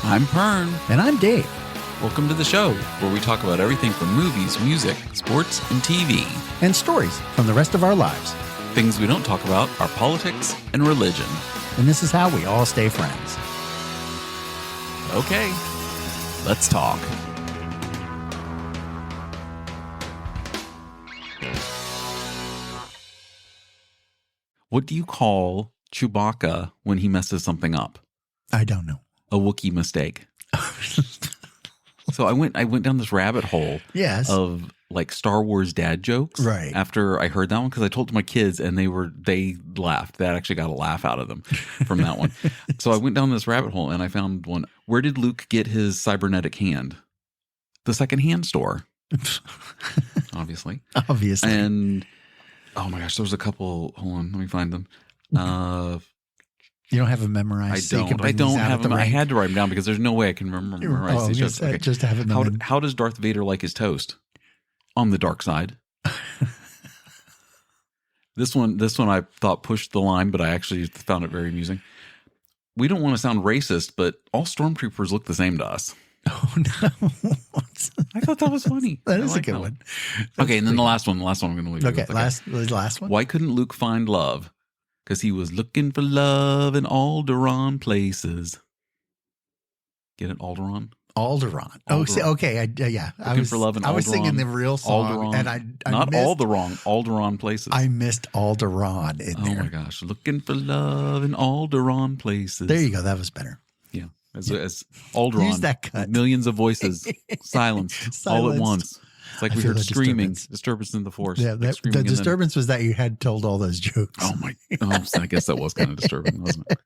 I'm Pern. And I'm Dave. Welcome to the show, where we talk about everything from movies, music, sports, and TV. And stories from the rest of our lives. Things we don't talk about are politics and religion. And this is how we all stay friends. Okay, let's talk. What do you call Chewbacca when he messes something up? I don't know. A Wookiee mistake. So I went down this rabbit hole of like Star Wars dad jokes. Right. After I heard that one, because I told it to my kids and they laughed. That actually got a laugh out of them from that one. So I went down this rabbit hole and I found one. Where did Luke get his cybernetic hand? The secondhand store. Obviously. And oh my gosh, there was a couple. Hold on, let me find them. You don't have them memorized. I don't have them. I had to write them down because there's no way I can memorize these jokes. Okay. Just having them. How does Darth Vader like his toast? On the dark side. This one I thought pushed the line, but I actually found it very amusing. We don't want to sound racist, but all stormtroopers look the same to us. Oh no! I thought that was funny. That is a good one. Okay, and then the last one I'm going to leave. Okay, last one. Why couldn't Luke find love? Because he was looking for love in Alderaan places. Get it, Alderaan? Alderaan. Oh, see, okay. Yeah. Looking for love in Alderaan. I was singing the real song. Alderaan. And I not missed, all the wrong Alderaan places. I missed Alderaan in there. Oh my gosh. Looking for love in Alderaan places. There you go. That was better. Yeah. As Alderaan. Use that cut. Millions of voices. Silenced. All at once. It's like we heard screaming, disturbance in the force. Yeah, the disturbance was that you had told all those jokes. Oh my! I guess that was kind of disturbing, wasn't it?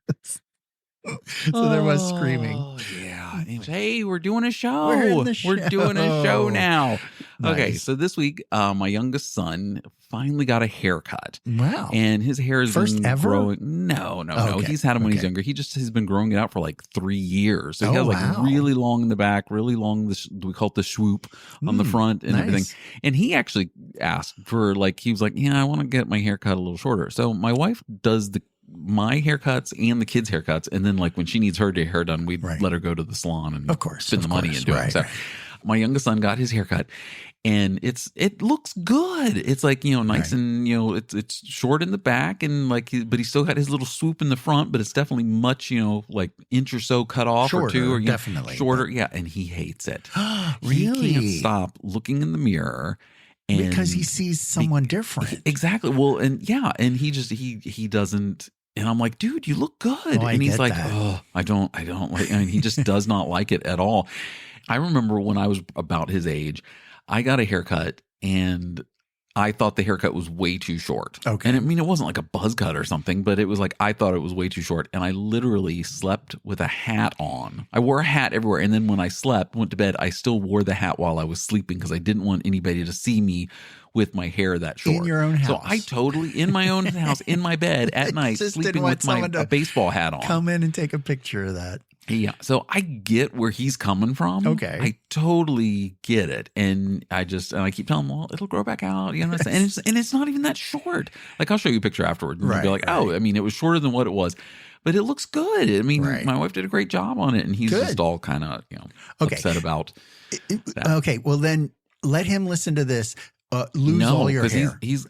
So there was screaming. Oh yeah. Hey, we're doing a show. We're doing a show now. Nice. Okay, so this week, my youngest son finally got a haircut. Wow! And his hair has been growing. No. Okay. He's had him when he's younger. He just has been growing it out for like 3 years. So he has like really long in the back, really long. We call it the swoop on the front and everything. And he actually asked for he was like, yeah, I want to get my hair cut a little shorter. So my wife does my haircuts and the kids' haircuts, and then when she needs her hair done, we let her go to the salon and spend the money and do it. So my youngest son got his haircut, and it looks good. It's nice and it's short in the back and but he still got his little swoop in the front, but it's definitely much inch or so cut off shorter, or two or definitely shorter. Yeah, and he hates it. Really? He can't stop looking in the mirror. Because he sees someone different. Exactly. Well, and he just he doesn't. And I'm like, dude, you look good. And he's like, oh, I don't like. I mean, he just does not like it at all. I remember when I was about his age, I got a haircut and I thought the haircut was way too short. Okay. And it wasn't like a buzz cut or something, but it was I thought it was way too short. And I literally slept with a hat on. I wore a hat everywhere. And then when I went to bed, I still wore the hat while I was sleeping because I didn't want anybody to see me with my hair that short. In your own house. So I totally, in my own house, in my bed at night, sleeping with a baseball hat on. Come in and take a picture of that. Yeah. So I get where he's coming from. Okay. I totally get it. And I keep telling him, well, it'll grow back out. And it's not even that short. I'll show you a picture afterwards. And you'll be like, oh, it was shorter than what it was. But it looks good. My wife did a great job on it. And he's just all kind of, upset about that. Okay. Well, then let him listen to this. Lose all your hair. He's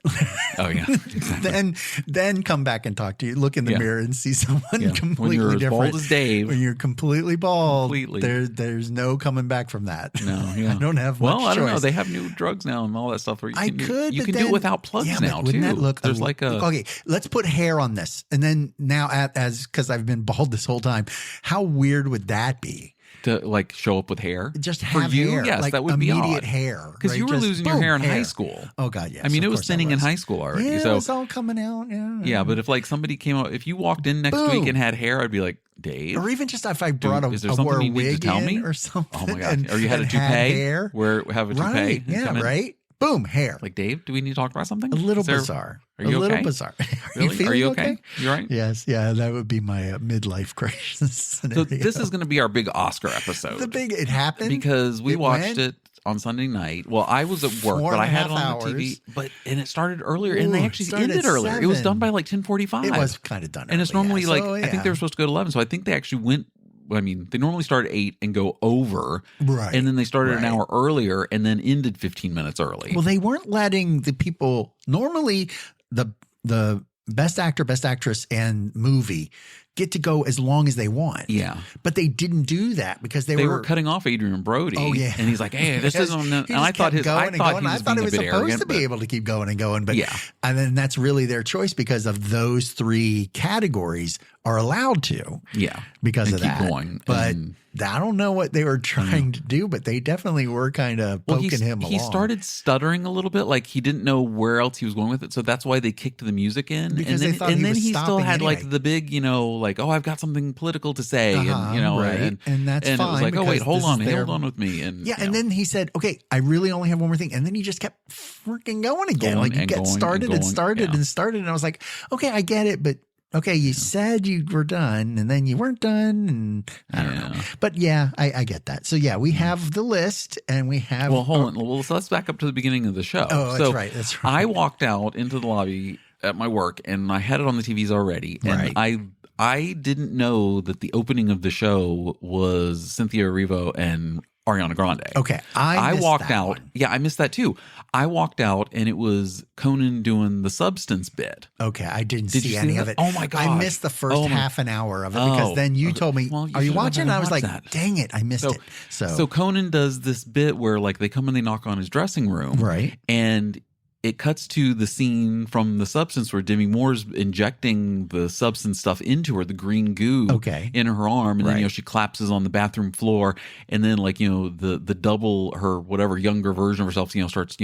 oh yeah. Exactly. then come back and talk to you. Look in the mirror and see someone completely when you're different. As bald as Dave. When you're completely bald, there's no coming back from that. No, yeah. I don't have much choice. I don't know. They have new drugs now and all that stuff. Where you can do it without plugs now wouldn't too. That look, There's okay. Let's put hair on this, and then now because I've been bald this whole time, how weird would that be? To show up with hair? Just have for you, hair. Yes, that would be immediate odd. hair. Because you were losing your hair in high school. Oh God, yes. It was thinning in high school already. Yeah, so it was all coming out. Yeah. Yeah, but if somebody came out, if you walked in next week and had hair, I'd be like, Dave. Or even just if I brought a wig in or something. Oh my God. Or you had a toupee? Hair. Have a toupee? Right. Yeah. Right. Boom, hair. Dave, do we need to talk about something? A little bizarre. Are you okay? A little bizarre. Really? Are you okay? You all right? Yes. Yeah, that would be my midlife crisis scenario. So this is going to be our big Oscar episode. It happened? Because we watched it on Sunday night. Well, I was at work, but I had it on the TV. And it started earlier, and they actually ended earlier. 7. It was done by 10:45. It was kind of done early. And it's normally I think they were supposed to go to 11, so I think they actually went I mean, they normally start at 8 and go over. Right. And then they started an hour earlier and then ended 15 minutes early. Well, they weren't letting the people, normally the best actor, best actress and movie get to go as long as they want. Yeah. But they didn't do that because they were cutting off Adrian Brody. Oh, yeah. And he's like, hey, this isn't, and I thought he was being supposed to be able to keep going and going. But yeah. And then that's really their choice because of those 3 categories are allowed to. Yeah. Because of keep that. Going. But I don't know what they were trying to do, but they definitely were kind of poking him along. He started stuttering a little bit, like he didn't know where else he was going with it. So that's why they kicked the music in. Because and they thought he still had anyway. like the big, like, oh, I've got something political to say. And, and that's fine. And it was like, oh, wait, hold on with me. And and then he said, okay, I really only have one more thing. And then he just kept freaking going again. Started. And I was like, okay, I get it. But okay, you said you were done and then you weren't done. And I don't know. But yeah, I get that. So yeah, we have the list and we have. Well, hold on. Well, so let's back up to the beginning of the show. Oh, that's right. That's right. I walked out into the lobby at my work and I had it on the TVs already. And I didn't know that the opening of the show was Cynthia Erivo and Ariana Grande. Okay. I walked out. One. Yeah, I missed that too. I walked out and it was Conan doing the Substance bit. Okay. I didn't see any of it. Oh my God. I missed the first half an hour of it because then you told me, are you watching? And I was like, dang it. I missed it. So Conan does this bit where like they come and they knock on his dressing room. Right. And it cuts to the scene from The Substance where Demi Moore's injecting the substance stuff into her, the green goo in her arm. And then, she collapses on the bathroom floor. And then the double, her whatever younger version of herself, starts,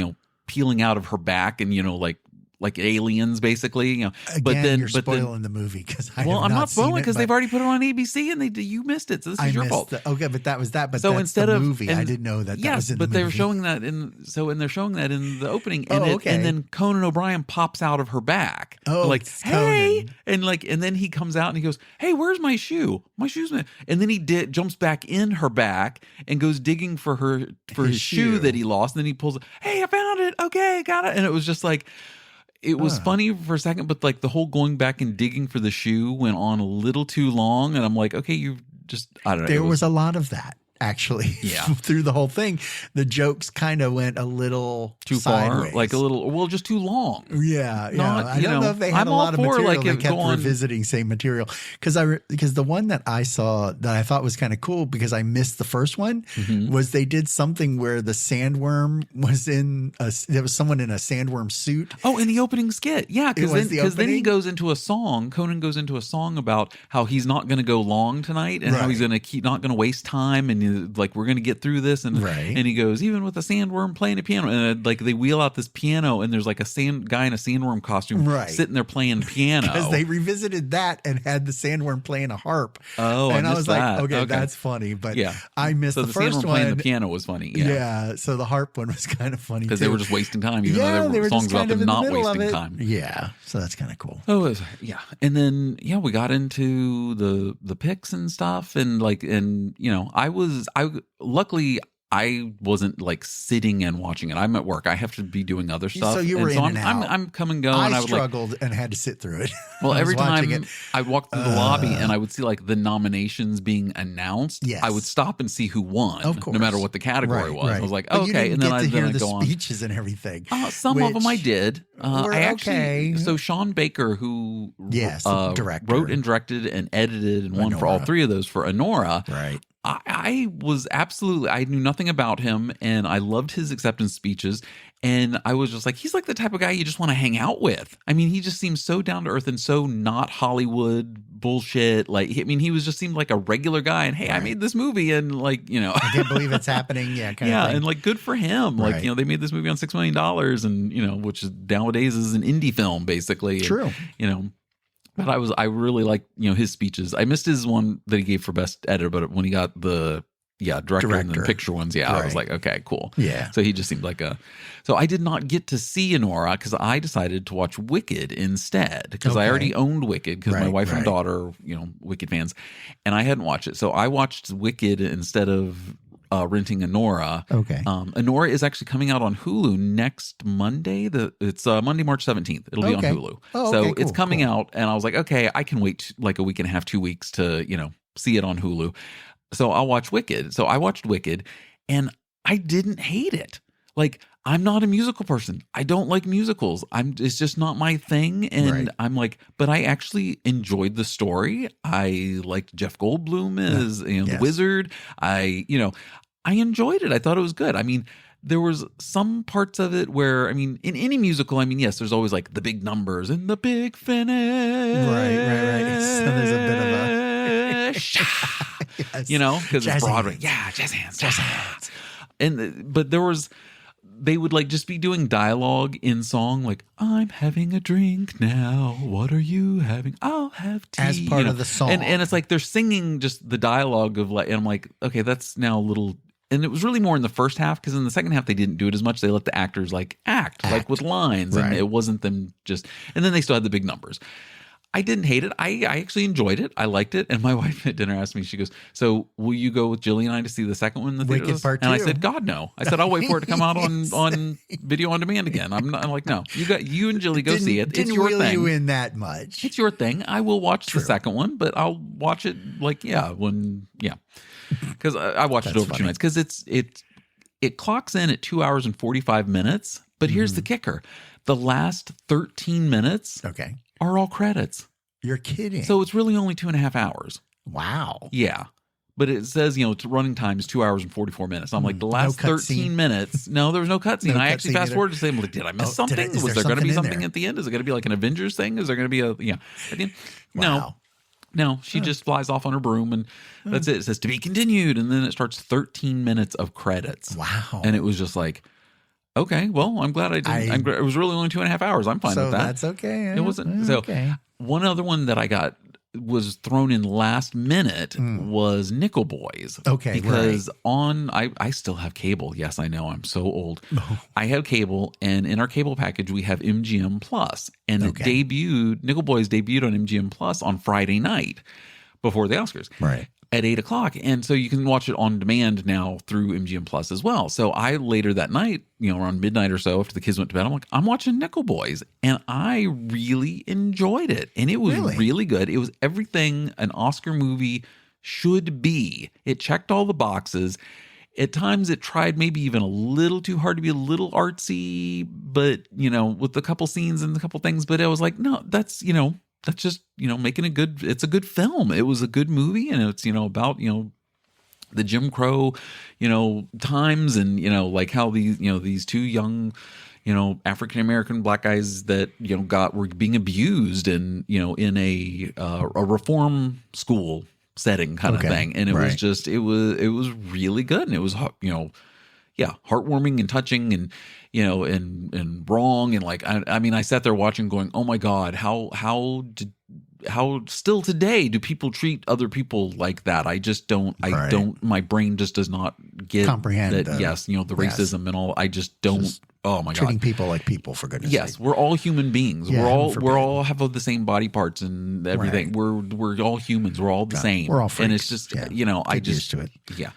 peeling out of her back and, like aliens basically, Again, but then you're spoiling the movie because I'm not spoiling because they've already put it on ABC and you missed it, so this is your fault. But that was that. But so that's instead the of movie, I didn't know that. That was in but the they movie. were showing that and they're showing that in the opening, and and then Conan O'Brien pops out of her back, like hey, Conan. and then he comes out and he goes, hey, where's my shoe? My shoe's not. And then he jumps back in her back and goes digging for his shoe that he lost, and then he pulls, hey, I found it, okay, got it, and it was just like. It was funny for a second, but like the whole going back and digging for the shoe went on a little too long. And I'm like, okay, you just, I don't know. There was a lot of that. Actually, through the whole thing, the jokes kind of went a little too sideways. far, like a little, well, just too long. Yeah. I don't know if they had a lot of material. They kept revisiting same material because the one that I saw that I thought was kind of cool because I missed the first one was they did something where the sandworm was there was someone in a sandworm suit. Oh, in the opening skit, yeah, because then he goes into a song. Conan goes into a song about how he's not going to go long tonight and how he's going to not going to waste time and. Like we're gonna get through this, and he goes even with a sandworm playing a piano, and like they wheel out this piano, and there's like a guy in a sandworm costume sitting there playing piano because they revisited that and had the sandworm playing a harp. Oh, and I was like, okay, that's funny, but I missed the first one. Playing the piano was funny. Yeah, so the harp one was kind of funny because they were just wasting time, even though there were songs about them not wasting time. Yeah, so that's kind of cool. Oh, and then we got into the picks and stuff, and luckily I wasn't like sitting and watching it. I'm at work. I have to be doing other stuff. So you were in and out. I'm come and go. I struggled and had to sit through it. Well, every time I walked through the lobby and I would see like the nominations being announced, I would stop and see who won, of course, no matter what the category was. I was like, okay, and then I hear the speeches and everything. Some of them I did. So Sean Baker, who director, wrote and directed and edited and won for all 3 of those for Anora, right. I was absolutely, I knew nothing about him and I loved his acceptance speeches. And I was just like, he's like the type of guy you just want to hang out with. I mean, he just seems so down to earth and so not Hollywood bullshit. Like, I mean, he seemed like a regular guy. And hey, I made this movie and like, I can't believe it's happening. Yeah. Kind of thing. And like, good for him. Like, they made this movie on $6 million and, which is nowadays is an indie film basically. True. And, but I really liked, his speeches. I missed his one that he gave for best editor, but when he got the director and the picture ones, I was like, okay, cool. Yeah. So he just seemed like so I did not get to see Anora because I decided to watch Wicked instead because I already owned Wicked because my wife and daughter, Wicked fans, and I hadn't watched it. So I watched Wicked instead of renting Anora. Okay. Anora is actually coming out on Hulu next Monday. It's Monday, March 17th. It'll be on Hulu. Oh, so okay, it's cool, coming out, and I was like, okay, I can wait like a week and a half, 2 weeks to, see it on Hulu. So I'll watch Wicked. So I watched Wicked, and I didn't hate it. Like, I'm not a musical person. I don't like musicals. It's just not my thing. And I'm like, but I actually enjoyed the story. I liked Jeff Goldblum as the wizard. I enjoyed it. I thought it was good. I mean, there was some parts of it where, I mean, in any musical, I mean, yes, there's always like the big numbers and the big finish. Right. So there's a bit of a yes. Because it's Broadway. Hands. Yeah, jazz hands. But there was, they would like just be doing dialogue in song, like, I'm having a drink now. What are you having? I'll have tea. As part of the song. And it's like they're singing just the dialogue of like, and I'm like, okay, that's now a little. And it was really more in the first half, because in the second half they didn't do it as much. They let the actors like act. Like with lines, and it wasn't them just. And then they still had the big numbers. I didn't hate it. I actually enjoyed it. I liked it. And my wife at dinner asked me, she goes, so will you go with Jillian and I to see the second one in the theaters? Wicked Part 2. And I said, God, no. I said, I'll wait for it to come out on video on demand again. I'm like, no, you and Jilly go see it. It's your reel thing. You in that much. It's your thing. I will watch the second one, but I'll watch it because I watched it over 2 nights, because it clocks in at 2 hours and 45 minutes. But here's the kicker. The last 13 minutes are all credits. You're kidding. So it's really only 2.5 hours. Wow. Yeah. But it says, it's running time is 2 hours and 44 minutes. I'm like, the last 13 minutes. No, there was no cutscene. I actually fast forwarded to say, I'm like, did I miss something? Was there going to be something at the end? Is it going to be like an Avengers thing? Is there going to be at the end? Wow. No, she just flies off on her broom, and that's it. It says to be continued. And then it starts 13 minutes of credits. Wow. And it was just like, okay, well, I'm glad I didn't. It was really only 2.5 hours. I'm fine with that. That's okay. It wasn't. So one other one that I got was thrown in last minute was Nickel Boys. Okay, because I still have cable. Yes, I know, I'm so old. I have cable, and in our cable package we have MGM Plus, and it debuted. Nickel Boys debuted on MGM Plus on Friday night before the Oscars. Right. At 8:00, and so you can watch it on demand now through MGM Plus as well. So I later that night, around midnight or so, after the kids went to bed, I'm like, I'm watching Nickel Boys, and I really enjoyed it, and it was really good. It was everything an Oscar movie should be. It checked all the boxes. At times, it tried maybe even a little too hard to be a little artsy, but with a couple scenes and a couple things. But I was like, no, that's just, making it's a good film. It was a good movie, and it's, about, the Jim Crow, times, and, like how these two young, African-American black guys that, were being abused and, in a reform school setting kind of thing. And it was just, it was really good. And it was, heartwarming and touching, and, and wrong. And like, I mean, I sat there watching going, oh my God, how still today do people treat other people like that? I just don't, my brain just does not get comprehend that. The racism and all. I just don't. Oh my God. Treating people like people, for goodness sake. Yes, we're all human beings. Yeah, we're all have the same body parts and everything. We're all humans. We're all the same. We're all freaks. And it's just, I just used to it. Yeah.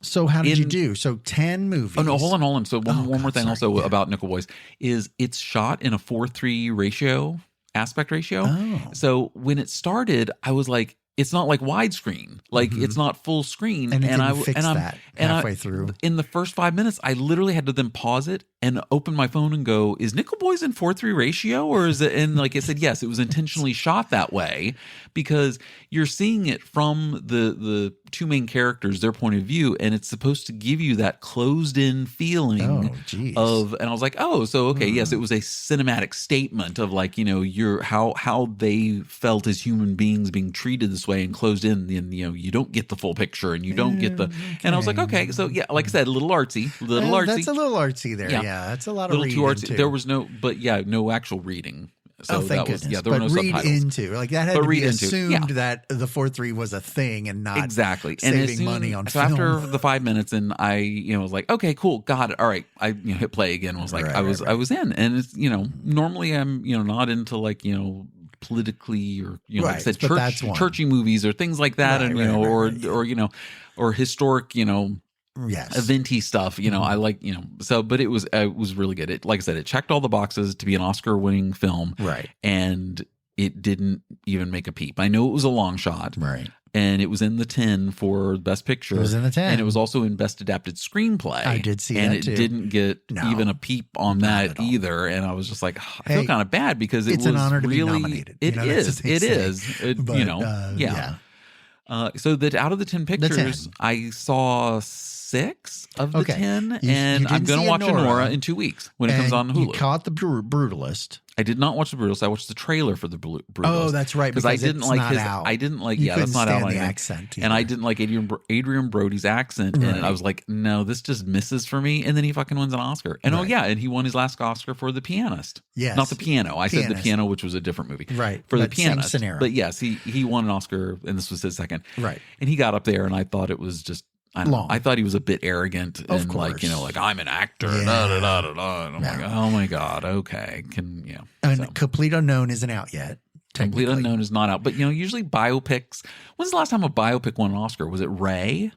So how did you do? So 10 movies. Oh no, hold on. So one more thing also about Nickel Boys is it's shot in a 4:3 aspect ratio. Oh. So when it started, I was like, it's not like widescreen, like it's not full screen. And halfway through. In the first 5 minutes, I literally had to then pause it and open my phone and go, is Nickel Boys in 4:3 ratio, or is it? And like it said, yes, it was intentionally shot that way because you're seeing it from the two main characters, their point of view, and it's supposed to give you that closed in feeling of. And I was like, oh, so okay, yes, it was a cinematic statement of like your how they felt as human beings being treated this way and closed in. And you don't get the full picture, and you don't get the. And I was like, okay, so yeah, like I said, a little artsy, That's a little artsy there. Yeah, that's a lot of reading. There was no actual reading. So thank goodness. There were no subtitles. Like that had to be assumed that the 4:3 was a thing and not exactly saving money on film. After the 5 minutes, and I was like, okay, cool, got it. All right, I hit play again. I was like, I was in, and it's normally I'm not into like politically or like I said, churchy movies or things like that, and or historic Yes. eventy stuff. You know, I like, you know, so, but it was really good. It, like I said, it checked all the boxes to be an Oscar winning film. Right. And it didn't even make a peep. I know it was a long shot. Right. And it was in the 10 for Best Picture. It was in the 10. And it was also in Best Adapted Screenplay. I did see and that too. And it didn't get even a peep on that either. And I was just like, I feel kind of bad because it's an honor to be nominated. It is. But, you know, yeah. So that out of the 10 pictures, I saw 6 of the 10. And I'm going to watch Nora in 2 weeks when it comes on Hulu. You caught the Brutalist. I did not watch the Brutalist. I watched the trailer for the Brutalist. Oh, that's right. Because I didn't like his. Out. I didn't like. You That's not out on the anything. accent. And I didn't like Adrian Brody's accent. Right. And I was like, no, this just misses for me. And then he fucking wins an Oscar. And and he won his last Oscar for The Pianist. Yes, not The Piano. I said The Piano, which was a different movie. Right. For The Pianist. Same scenario. But yes, he won an Oscar, and this was his second. Right. And he got up there, and I thought it was just. I thought he was a bit arrogant and like, you know, like I'm an actor. And I'm like, oh my God, okay. And Complete Unknown isn't out yet. Complete Unknown is not out. But, you know, usually biopics. When's the last time a biopic won an Oscar? Was it Ray?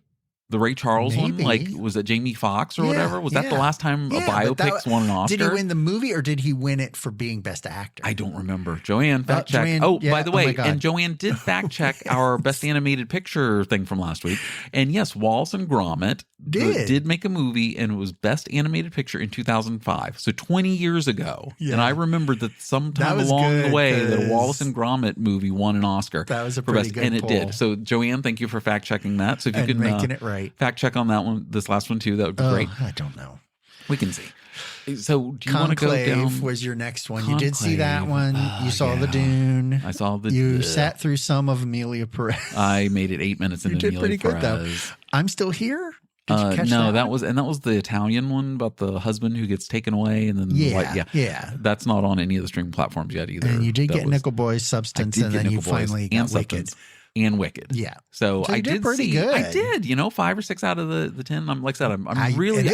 The Ray Charles one? Like, was it Jamie Foxx or whatever? Was that the last time a biopic won an Oscar? Did he win the movie or did he win it for being Best Actor? I don't remember. Joanne, fact check. By the way, and Joanne did fact check our Best Animated Picture thing from last week. And yes, Wallace and Gromit did make a movie, and it was Best Animated Picture in 2005. So 20 years ago. Yeah. And I remembered that sometime along the way that a Wallace and Gromit movie won an Oscar. That was a pretty good And it did. So Joanne, thank you for fact checking that. So if you can making it right. Fact check on that one, this last one too. That would be great. I don't know. We can see. So do you want to go down? Was your next one. You did see that one. You saw the Dune. I saw the. You sat through some of Amelia Perez. I made it 8 minutes into Amelia Perez. You did pretty good though. I'm Still Here. Did you catch that was the Italian one about the husband who gets taken away and then that's not on any of the streaming platforms yet either. And you did get Nickel Boy's Substance, and then you finally got Wicked. And Wicked. Yeah. So I did pretty good. I did, 5 or 6 out of the 10. I'm like I said, I really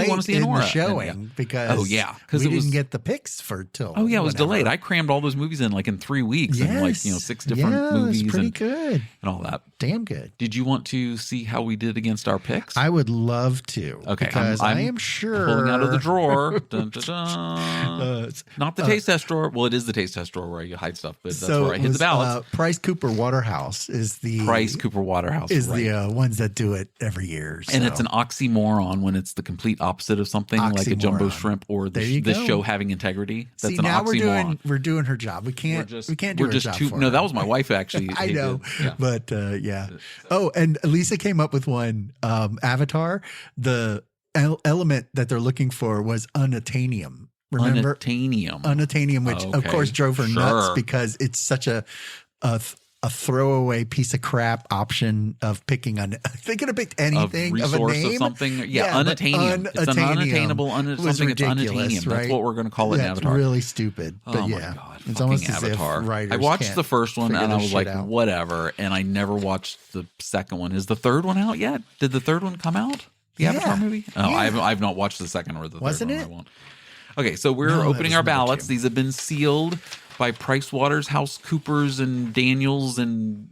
want to see Nora. Showing because we didn't get the picks for till. Oh yeah, it was delayed. I crammed all those movies in like in 3 weeks and like 6 different movies. It was pretty good and all that. Damn good. Did you want to see how we did against our picks? I would love to. Okay, because I am sure pulling out of the drawer. Dun, dun, dun. Not the taste test drawer. Well, it is the taste test drawer where you hide stuff, but that's where I hid the ballots. Price Cooper Waterhouse is the Price Cooper Waterhouse is the ones that do it every year. So. And it's an oxymoron when it's the complete opposite of something like a jumbo shrimp or the show having integrity. That's an oxymoron. We're doing her job. We can't do her job for her. No, that was my wife actually. I know, but Oh, and Lisa came up with one. Avatar. The element that they're looking for was unattainium. Remember unattainium, which of course drove her nuts because it's such a throwaway piece of crap option of picking they could have picked anything of a name of something. Unattainium. It's an unattainable something. It's unattainium. Right? That's what we're going to call it in Avatar. Really stupid. But my God, it's almost Avatar. As if writers I watched the first one and I was like, whatever. And I never watched the second one. Is the third one out yet? Did the third one come out? The Avatar movie? Oh, I've not watched the second or the third one. I won't. Okay, so we're opening our ballots. These have been sealed by PricewaterhouseCoopers and Daniels and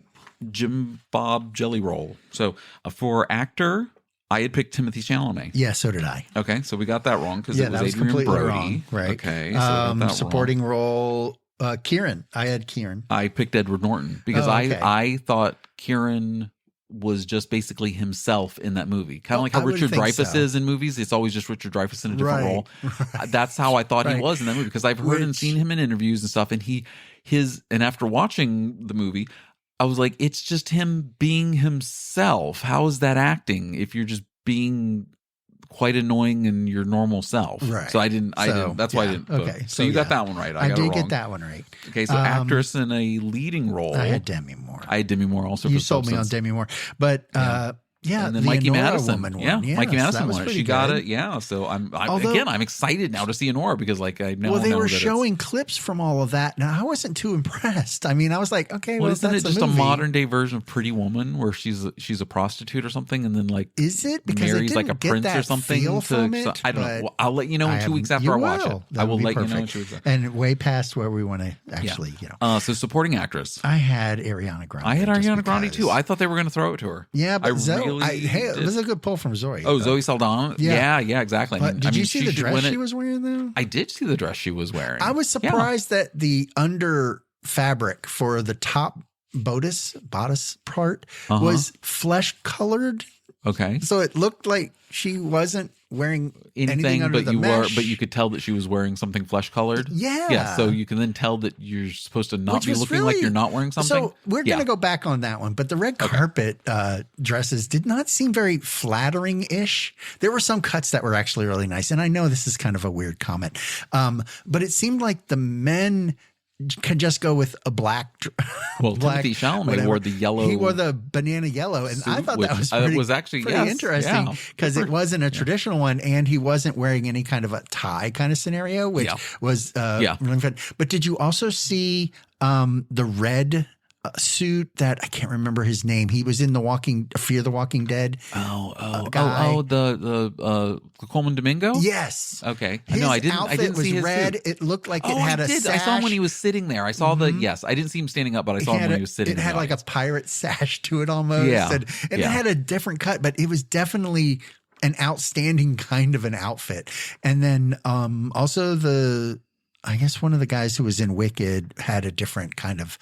Jim Bob Jelly Roll. So for actor, I had picked Timothée Chalamet. Yeah, so did I. Okay, so we got that wrong because it was Adrian Brody. Wrong, right. Okay, so supporting role, Kieran. I had Kieran. I picked Edward Norton because I thought Kieran was just basically himself in that movie. Kind of like how Richard Dreyfuss is in movies. It's always just Richard Dreyfuss in a different role. Right. That's how I thought he was in that movie because I've heard and seen him in interviews and stuff. And and after watching the movie, I was like, it's just him being himself. How is that acting if you're just being quite annoying in your normal self? Right. So I didn't. That's why I didn't. Okay. So you got that one right. I did get that one right. Okay. So actress in a leading role. I had Demi Moore. I had Demi Moore also. You sold me on Demi Moore, but and then Mikey Madison won. Mikey Madison won. She got it. Yeah. So Although, I'm excited now to see Nora because I know. Well, they were showing clips from all of that. Now I wasn't too impressed. I mean, I was like, okay, well, isn't it just a modern day version of Pretty Woman where she's a prostitute or something, and then is it because marries like a prince or something? I don't know. I'll let you know in 2 weeks after I watch it. I will let you know in 2 weeks. And way past where we want to actually, So supporting actress. I had Ariana Grande. I had Ariana Grande too. I thought they were going to throw it to her. Yeah, but really. It was a good pull from Zoe. Oh, Zoe Saldana. Yeah, exactly. Did you see the dress she was wearing though? I did see the dress she was wearing. I was surprised that the under fabric for the top bodice part was flesh colored. Okay. So it looked like she wasn't wearing anything under but the you mesh. but you could tell that she was wearing something flesh colored. Yeah. So you can then tell that you're supposed to not be looking like you're not wearing something. So we're going to go back on that one. But the red carpet dresses did not seem very flattering-ish. There were some cuts that were actually really nice. And I know this is kind of a weird comment. But it seemed like the men can just go with a black. Timothy Chalamet wore the yellow. He wore the banana yellow, and I thought that was pretty interesting because it wasn't a traditional one, and he wasn't wearing any kind of a tie kind of scenario, which was really fun. But did you also see the red suit that I can't remember his name? He was in Fear the Walking Dead. The Coleman Domingo. Yes. Okay. His I didn't was see his red. suit. It looked like it had a sash. I saw him when he was sitting there. I saw I didn't see him standing up, but I saw him when he was sitting. It had like a pirate sash to it almost. Yeah. And it had a different cut, but it was definitely an outstanding kind of an outfit. And then also I guess one of the guys who was in Wicked had a different kind of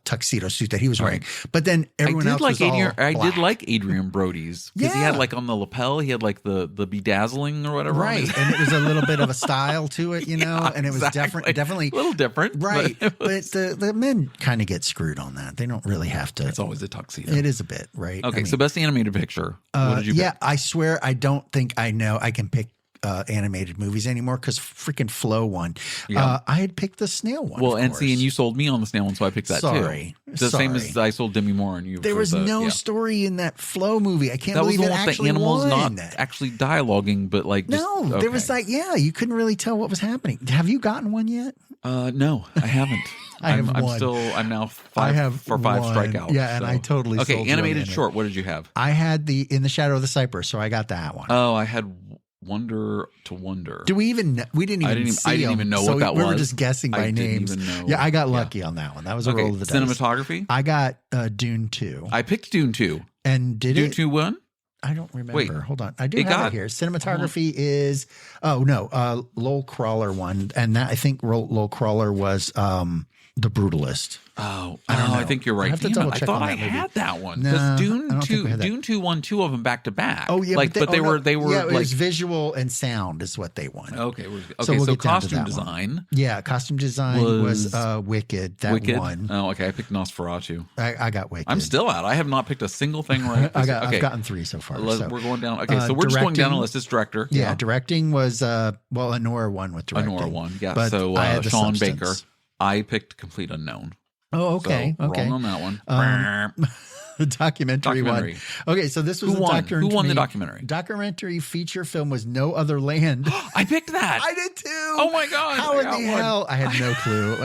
tuxedo suit that he was wearing. But then everyone else was all black. I did like Adrian Brody's because he had like on the lapel, he had like the bedazzling or whatever. Right. And it was a little bit of a style to it, and it was definitely a little different. Right. But the men kind of get screwed on that. They don't really have to. It's always a tuxedo. It is a bit, right? Okay. So best animated picture. What did you pick? Yeah, I swear I don't think I know I can pick animated movies anymore because freaking Flo won. I had picked the snail one. Well, and you sold me on the snail one, so I picked that too. The same as I sold Demi Moore and you. There was no story in that Flo movie. I can't believe it actually animals won. Not actually dialoguing, but like there was like you couldn't really tell what was happening. Have you gotten one yet? No, I haven't. I'm now 5 for 5 strikeouts. Yeah, and I totally sold you animated short. What did you have? I had In the Shadow of the Cypress, so I got that one. Oh, I had Wonder to Wonder. Do we even know? We didn't even see I didn't even know what that was. We were just guessing by names. Yeah, I got lucky on that one. That was a roll of the dice. Cinematography? I got Dune 2. I picked Dune 2. And Dune 2 won? I don't remember. Wait, hold on. I do have it here. Cinematography is Lowell Crawler won, and that I think Lowell Crawler was The Brutalist. Oh, I think you're right. I have to double check. I thought I had that one because Dune 2 won 2 of them back to back. Oh yeah, but they were yeah, it was visual and sound is what they won. Okay, so costume design. Yeah, costume design was Wicked. That won. Oh, okay. I picked Nosferatu. I got Wicked. I'm still out. I have not picked a single thing right. I've gotten 3 so far. We're going down. Okay, so we're just going down a list. It's director. Yeah, directing was Anora won with directing. Anora won. Yeah. So Sean Baker. I picked Complete Unknown. Oh, okay. So, wrong on that one. The documentary one. Okay, so this was Who won the documentary? Documentary feature film was No Other Land. I picked that. I did too. Oh my god! How in the hell? I had no clue.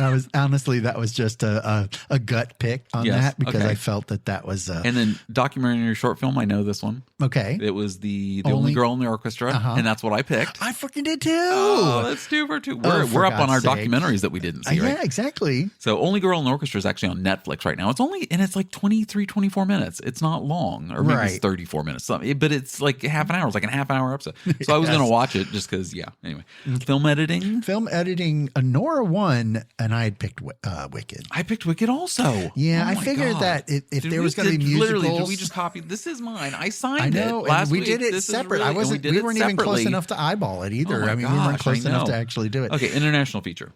That was just a gut pick on that because I felt that was. And then documentary short film. I know this one. Okay. It was the only girl in the orchestra, and that's what I picked. I freaking did too. Oh, that's 2 for 2. We're up on our documentaries that we didn't see. Right? Yeah, exactly. So Only Girl in the Orchestra is actually on Netflix right now. It's like 24 minutes. It's not long, or maybe it's 34 minutes, but it's like half an hour. It's like a half an hour episode. So I was going to watch it just because, Anyway, film editing. Anora won, and I had picked Wicked. I picked Wicked also. Yeah, I figured that if there was going to be musicals. Literally, did we just copy? This is mine. I signed it last week. We did it separate. We weren't even close enough to eyeball it either. We weren't close enough to actually do it. Okay, international feature.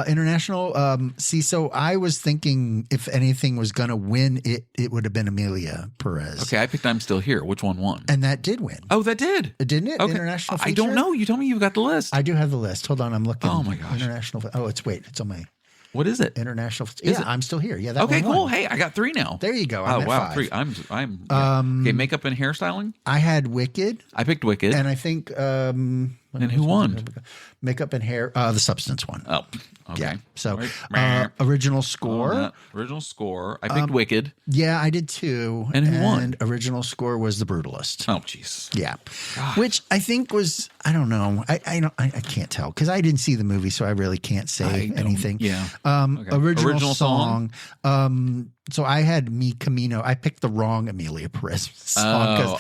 International. So I was thinking if anything was going to win, it would have been Amelia Perez. Okay, I picked I'm Still Here. Which one won? And that did win. Oh, that did? Didn't it? Okay. International feature? I don't know. You told me you've got the list. I do have the list. Hold on. I'm looking. Oh, my gosh. International. Oh, it's on my. What is it? International. Yeah, I'm Still Here. Yeah, that okay, one cool. won. Hey, I got 3 now. There you go. I'm at 5. 3. I'm okay. Makeup and hairstyling. I had Wicked. I picked Wicked, and I think. And who won? Makeup and hair. The Substance one. Oh, okay. Yeah. So original score. Original score. I picked Wicked. Yeah, I did too. And who won? And original score was The Brutalist. Oh, jeez. Yeah. God. Which I think was, I don't know. I can't tell because I didn't see the movie, so I really can't say anything. Yeah. Original song. So I had Mi Camino. I picked the wrong Amelia Perez song.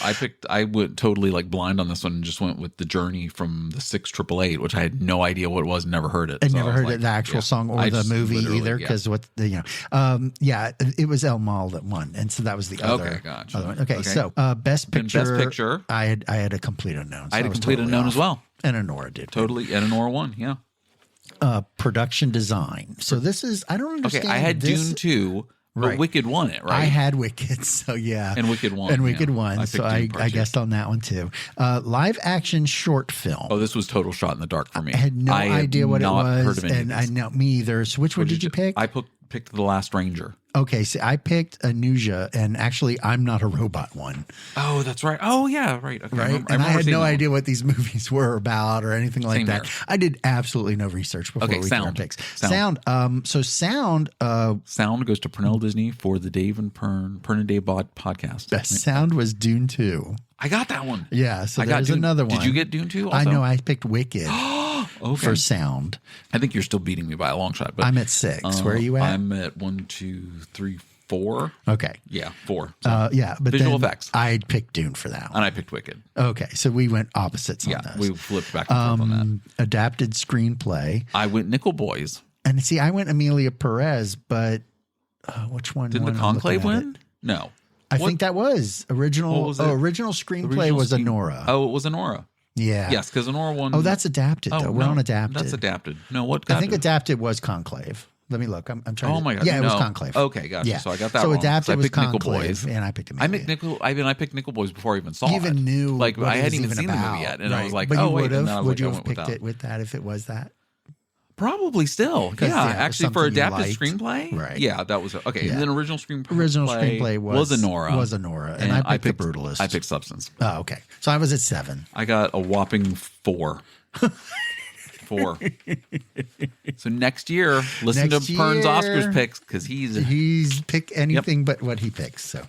I went totally like blind on this one and just went with The Journey from the 688, which I had no idea what it was, never heard it. I never heard it, the actual song or the movie either, because it was El Mal that won, and so that was the other. Okay, gotcha. Other one. Okay, so Best Picture. Best Picture. I had a Complete Unknown. So I had a Complete Unknown as well. And Anora did. Totally, and Anora won, yeah. Production design. So this is, I don't understand. Okay, I had Dune 2. But Wicked won it, right? I had Wicked, so yeah. And Wicked won. And Wicked won, so I guessed on that one too. Live action short film. Oh, this was total shot in the dark for me. I had no idea what it was. Heard of and I know me either. So which one did you pick? I picked The Last Ranger. Okay, so I picked Anuja, and actually, I'm Not a Robot one. Oh, that's right. Oh, yeah, right. Okay. Right, and I had no idea what these movies were about or anything like that. I did absolutely no research before we did our picks. Sound. So sound. Sound goes to Pernell Disney for the Dave and Pern and Dave podcast. The sound was Dune 2. I got that one. Yeah, so there's another one. Did you get Dune 2 also? I know, I picked Wicked. For sound. I think you're still beating me by a long shot. But I'm at 6. Where are you at? I'm at 1, 2, 3, 4. Okay. Yeah, 4. So but visual effects. I picked Dune for that one. And I picked Wicked. Okay, so we went opposites on those. Yeah, we flipped back and forth on that. Adapted screenplay. I went Nickel Boys. And see, I went Amelia Perez, but which one? Didn't the Conclave win? No. I think that was original. Original screenplay was Anora. Oh, it was Anora. Yeah. Yes, because Anora won. Oh, that's adapted, though. We're on adapted. That's adapted. No, what? I think adapted was Conclave. Let me look. I'm trying. Oh my god! Yeah, it was Conclave. Okay, gotcha. Yeah. So I got that. So wrong. adapted was Nickel Conclave, Boys, and I picked Amelia. I picked Nickel Boys before I even saw it. Even knew like what I hadn't even was seen about. the movie yet, and I was like, but oh you wait, would you have picked it with that if it was that? Probably still, yeah. Actually, for adapted screenplay, right? Yeah, that was okay. Yeah. And then original screenplay was Anora, and I picked The Brutalist. I picked Substance. Oh, okay. So I was at 7. I got a whopping 4. 4. So next year, listen to Pern's Oscars picks because he's pick anything but what he picks. So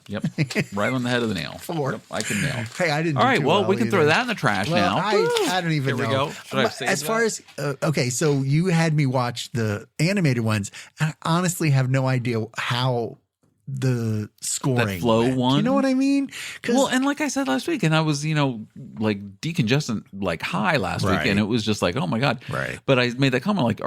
right on the head of the nail. 4. Yep, I can nail. Hey, I didn't. All right, well, we can throw that in the trash now. I don't even know. Here we go. Should I say as far as okay, so you had me watch the animated ones. I honestly have no idea how the scoring that flow went. one. You know what I mean? Well, and like I said last week, and I was, like decongestant, like high last week, and it was just like, oh my god. Right. But I made that comment, like,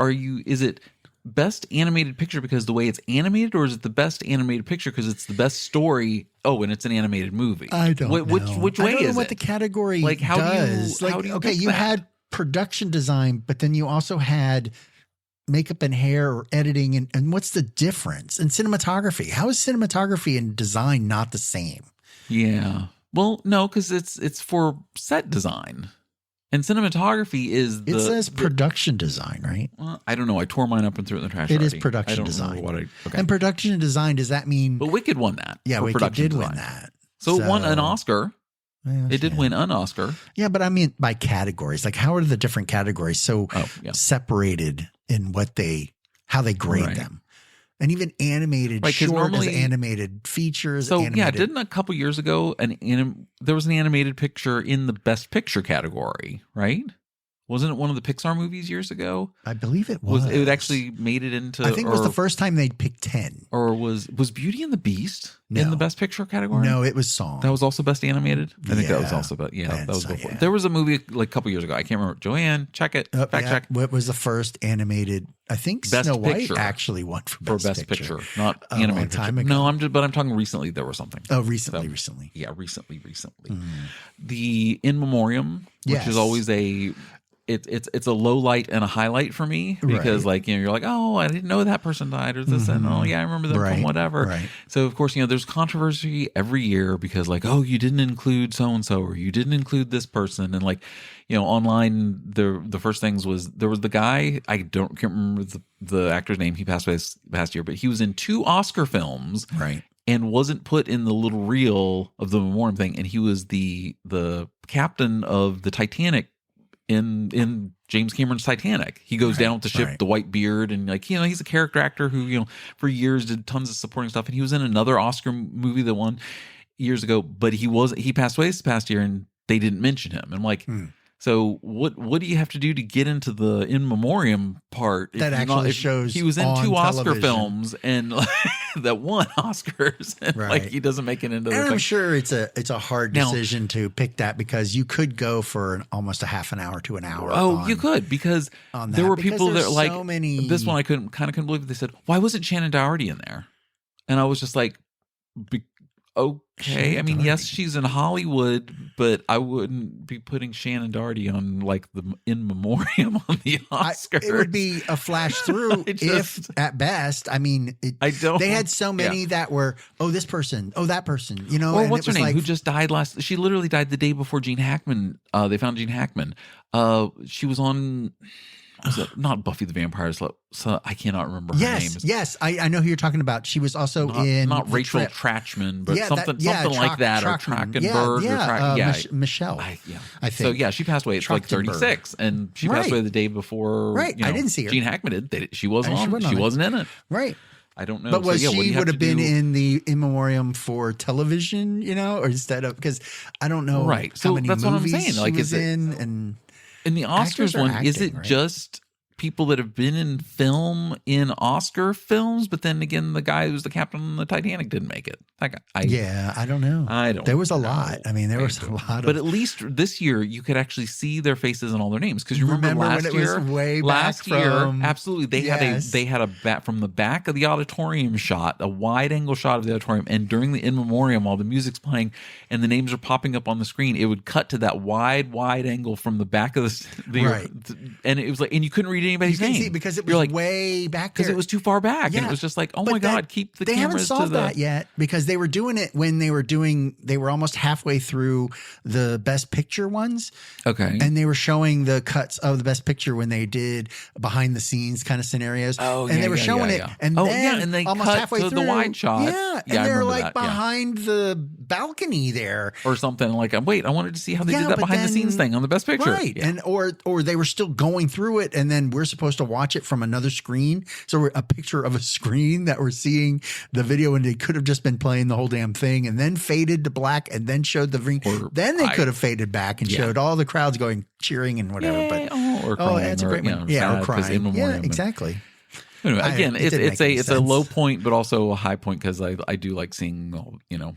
is it best animated picture because the way it's animated, or is it the best animated picture because it's the best story? Oh, and it's an animated movie. I don't know. Which way I don't know is what it? the category like how does. Do you, how do you okay, you had production design, but then you also had makeup and hair or editing, and what's the difference? And cinematography. How is cinematography and design not the same? Yeah. Well, no, because it's for set design. And cinematography is it says production design, right? Well, I don't know. I tore mine up and threw it in the trash. It is production design. And production design, does that mean? But Wicked won that. Yeah, Wicked did win that. So it won an Oscar. Yes, it did win an Oscar. Yeah, but I mean by categories. Like how are the different categories so separated in how they grade them? And even animated short as animated features. So didn't a couple years ago there was an animated picture in the Best Picture category, right? Wasn't it one of the Pixar movies years ago? I believe it was. It actually made it into. I think it was the first time they'd picked 10. Or was Beauty and the Beast in the Best Picture category? No, it was Song. That was also Best Animated. I think that was also, that was before. There was a movie like a couple years ago. I can't remember. Joanne, check it. Fact check. What was the first animated? I think Best Snow Picture. White actually won for Best Picture. Not animated. Time ago. No, I'm talking recently. There was something. Oh, recently. Yeah, recently. The In Memoriam, which is always a. It's a low light and a highlight for me because you're like, oh, I didn't know that person died or this and I remember them from whatever. Right. So of course there's controversy every year because oh, you didn't include so and so or you didn't include this person and online the first things was there was the guy can't remember the actor's name, he passed away this past year, but he was in 2 Oscar films and wasn't put in the little reel of the memoriam thing, and he was the captain of the Titanic. In James Cameron's Titanic, he goes down with the ship, the white beard, and he's a character actor who for years did tons of supporting stuff, and he was in another Oscar movie that won years ago, but he passed away this past year, and they didn't mention him. I'm like, So what do you have to do to get into the in memoriam part? That actually shows he was in 2 Oscar television. films and that won Oscars, and like he doesn't make it into. And the I'm sure it's a hard decision to pick that, because you could go for almost a half an hour to an hour. Oh, you could, because there were people that like so many... this one. I couldn't believe it. They said, "Why wasn't Shannon Doherty in there?" And I was just like, okay. I mean, yes, she's in Hollywood, but I wouldn't be putting Shannon Doherty on like the in memoriam on the Oscars. It would be a flash through if at best. I mean, they had so many that were, this person, that person, you know. Well, what's her name? Who just died last? She literally died the day before Gene Hackman. They found Gene Hackman. She was on. Was it not Buffy the Vampire Slayer? So I cannot remember her name. Yes, I know who you're talking about. She was also not Rachel Trachman, but something like that, or Trachtenberg, Michelle. I think. So yeah, she passed away at like 36, and she passed away the day before. Right, I didn't see her. Gene Hackman did. She wasn't on. She wasn't in it. Right. I don't know. But she would have been in the in memoriam for television, you know, or instead of, because I don't know. Right. So that's what I'm saying. Like, is in and. In the Oscars one, is it just people that have been in film in Oscar films? But then again, the guy who's the captain on the Titanic didn't make it. That guy, I don't know. There was a lot. I mean, there was a lot. But at least this year, you could actually see their faces and all their names. Because you remember last when it year, was way back from, absolutely, they had a bat from the back of the auditorium shot, a wide angle shot of the auditorium, and during the in memoriam, while the music's playing and the names are popping up on the screen, it would cut to that wide angle from the back of and it was like, and you couldn't read anybody's name. See, because it was like, way back there. Because it was too far back. And it was just like, oh my God, keep the cameras to the... They haven't solved that yet, because they were doing it when they were almost halfway through the Best Picture ones. Okay. And they were showing the cuts of the Best Picture when they did behind the scenes kind of scenarios. Oh, and they were showing it. And then and they almost cut halfway to through, the wide shot. Yeah. And they're like behind the balcony there. Or something like, wait, I wanted to see how they did that behind the scenes thing on the Best Picture. Right. Yeah. And or they were still going through it, and then we're supposed to watch it from another screen. So we're a picture of a screen that we're seeing the video, and they could have just been playing the whole damn thing and then faded to black and then showed the ring. Then they could have faded back and showed all the crowds going cheering and whatever. Yay, but that's a great one. Or crying. Yeah, exactly. Anyway, again, it's a low point, but also a high point, because I do like seeing, you know,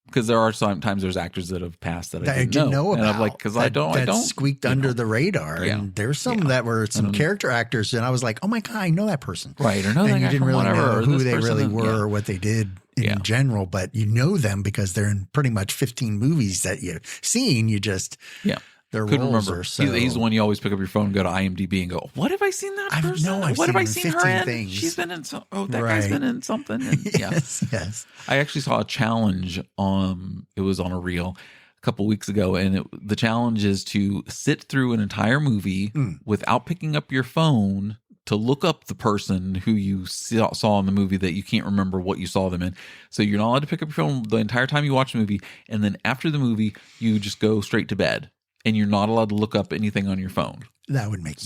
because there are sometimes there's actors that have passed that I didn't know about. And I'm like, because I don't squeaked under the radar. Yeah. And there's some that were some character actors, and I was like, oh my God, I know that person. Right. Or know that guy. You didn't really know who they really and, were or what they did in general, but you know them because they're in pretty much 15 movies that you've seen. You just their couldn't roles remember. Are so... He's the one you always pick up your phone, go to IMDb, and go, "What have I seen that person? What have I seen her in? Things. She's been in some. Oh, that guy's been in something." And, yes. I actually saw a challenge. It was on a reel a couple weeks ago, and the challenge is to sit through an entire movie without picking up your phone to look up the person who you saw in the movie that you can't remember what you saw them in. So you're not allowed to pick up your phone the entire time you watch the movie, and then after the movie, you just go straight to bed. And you're not allowed to look up anything on your phone. That would make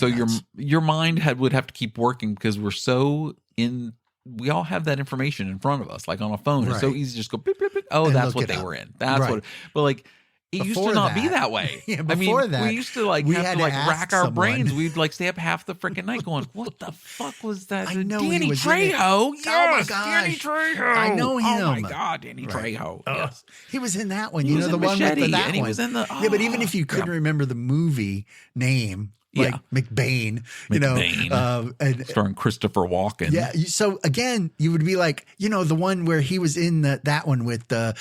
your mind would have to keep working, because we're so in. We all have that information in front of us, like on a phone. Right. It's so easy to just go beep, beep, beep. Oh, and that's what they were in. That's what. But like. It used to not be that way. Before that, we used to have to rack our brains. We'd like stay up half the freaking night going, "What the fuck was that?" I know Danny Trejo. Yes, oh my gosh, Danny Trejo. I know him. Oh my God, Danny Trejo. Yes, he was in that one. You know, the one with that one. He was in the. Yeah, but even if you couldn't remember the movie name. Like McBain, you know, and starring Christopher Walken. Yeah. So again, you would be like, you know, the one where he was in that one with the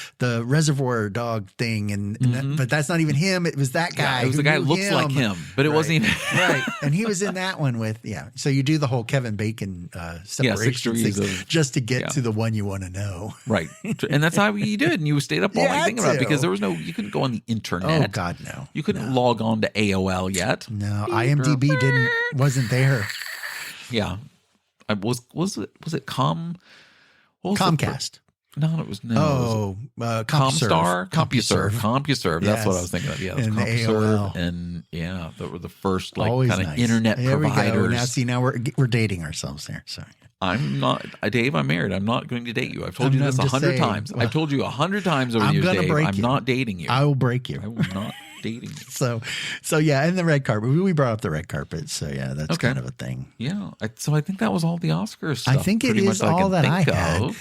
Reservoir Dog thing, and but that's not even him. It was that guy. It was the guy who looks like him, but it wasn't even right. And he was in that one with So you do the whole Kevin Bacon separation thing just to get to the one you want to know, right? And that's how you did, and you stayed up all night thinking about it, because there was you couldn't go on the internet. Oh God, no. You couldn't log on to AOL yet. No. IMDb wasn't there. Yeah, was it Comcast? No, it was CompuServe. CompuServe. That's what I was thinking of. Yeah, it was CompuServe, and they were the first kind of internet providers. Now we're dating ourselves there. So I'm not, Dave. I'm married. I'm not going to date you. I've told you this 100 times. I've told you 100 times over the years, Dave. I'm not dating you. I will break you. I will not. dating. So yeah, and the red carpet. We brought up the red carpet. So yeah, that's kind of a thing. Yeah. So I think that was all the Oscars stuff. I think it is all that I had.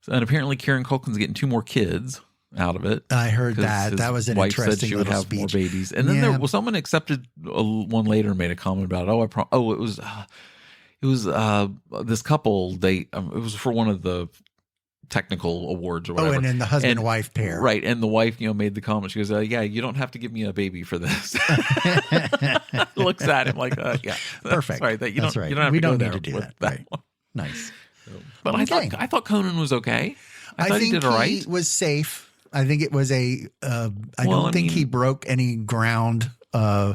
And apparently Kieran Culkin's getting 2 more kids out of it. I heard that. That was an wife interesting said she would have speech. more babies. And then there was someone accepted one later and made a comment about it was this couple. It was for one of the technical awards or whatever. And then the husband-wife pair. Right. And the wife, made the comment. She goes, yeah, you don't have to give me a baby for this. Looks at him like, yeah. Perfect. Right. You don't have we to don't go need there to do with that. Right. Nice. But I thought Conan was okay. I thought he did all right. He was safe. I think it was I don't think he broke any ground on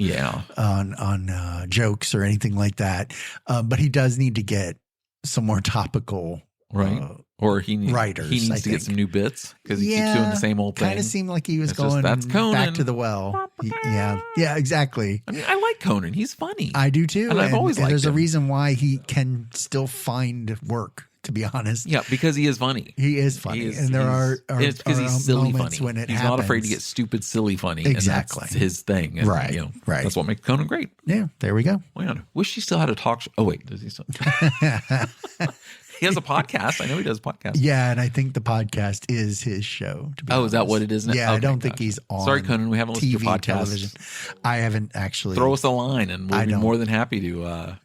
jokes or anything like that. But he does need to get some more topical or he needs to get some new bits because he keeps doing the same old thing. Kind of seemed like he was going back to the well. Yeah, exactly. I mean, I like Conan. He's funny. I do too. And I've always liked There's him. a reason why he can still find work. To be honest, yeah, because he is funny. He is funny, and there are it's because he's silly funny. When it he's happens. Not afraid to get stupid, silly funny. Exactly, and that's his thing. And, right. That's what makes Conan great. Yeah, there we go. Man, wish he still had a talk show. Oh wait, does he still? He has a podcast. I know he does a podcast. Yeah, and I think the podcast is his show. To be honest. Is that what it is now? Yeah, I don't think he's on. Sorry, Conan, we haven't listened to your podcast. Television. I haven't actually. Throw us a line, and we'll be more than happy to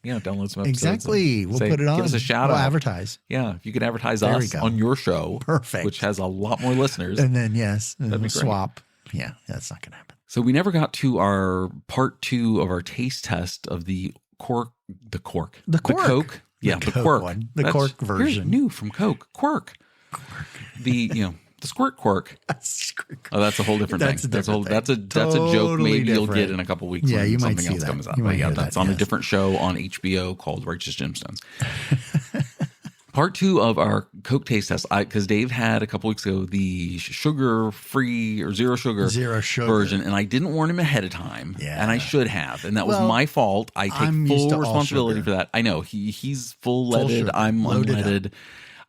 download some episodes. Exactly, we'll put it on. Give us a shout out. Advertise. Yeah, if you could advertise us on your show, perfect, which has a lot more listeners, and then that'd be swap. Yeah, that's not going to happen. So we never got to our part 2 of our taste test of the Coke. Yeah, the Quirk one. The Quirk version. New from Coke. Quirk. The squirt quirk. Oh, that's a whole different thing. That's a joke maybe you'll get in a couple weeks when you might something see else that. comes out. But that's on a different show on HBO called Righteous Gemstones. Part 2 of our Coke taste test, because Dave had a couple weeks ago the sugar-free or zero sugar version, and I didn't warn him ahead of time, and I should have, and that was my fault. I take full responsibility for that. I know he's full-leaded, I'm unleaded.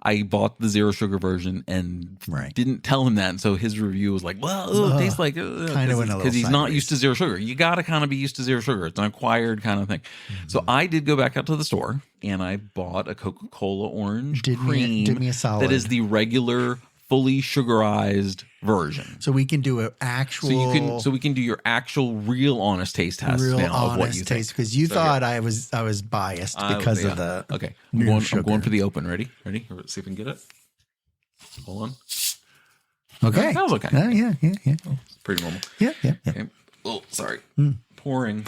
I bought the zero sugar version and didn't tell him that, and so his review was like, "Well, it tastes like," kind of because he's not used to zero sugar. You got to kind of be used to zero sugar. It's an acquired kind of thing. Mm-hmm. So I did go back out to the store and I bought a Coca-Cola orange cream did me a solid. That is the regular, fully sugarized version. So we can do an actual. So we can do your actual, real, honest taste test now of what you taste. Because you thought I was biased because of the. Okay, I'm going for the open. Ready? Ready? See if we can get it. Hold on. Okay, that was okay. Yeah. Oh, pretty normal. Yeah. Okay. Oh, sorry. Pouring.